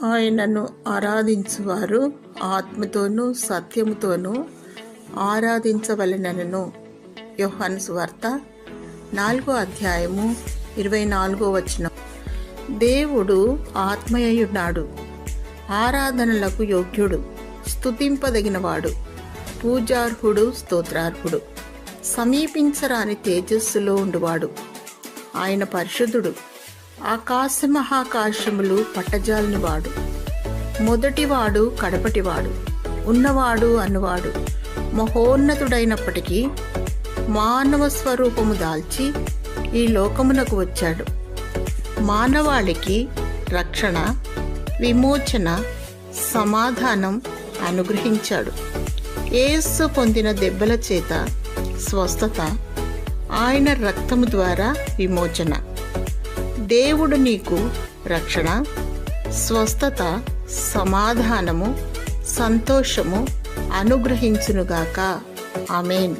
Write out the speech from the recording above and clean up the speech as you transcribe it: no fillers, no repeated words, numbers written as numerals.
ఆయనను ఆరాధించువారు ఆత్మతోనూ సత్యముతోనూ ఆరాధించవలెనను. యోహాను సువార్త 4:24. దేవుడు ఆత్మయ్యున్నాడు, ఆరాధనలకు యోగ్యుడు, స్తుతింపదగినవాడు, పూజార్హుడు, స్తోత్రార్హుడు, సమీపించరాని తేజస్సులో ఉండువాడు. ఆయన పరిశుద్ధుడు, ఆకాశ మహాకాశములు పట్టజాలనివాడు, మొదటివాడు కడపటివాడు, ఉన్నవాడు అన్నవాడు, మహోన్నతుడైనప్పటికీ మానవ స్వరూపము దాల్చి ఈ లోకమునకు వచ్చాడు. మానవాళికి రక్షణ, విమోచన, సమాధానం అనుగ్రహించాడు. యేసు పొందిన దెబ్బల చేత స్వస్థత, ఆయన రక్తము ద్వారా విమోచన. దేవుడు నీకు రక్షణ, స్వస్థత, సమాధానము, సంతోషము అనుగ్రహించునుగాక. ఆమేన్.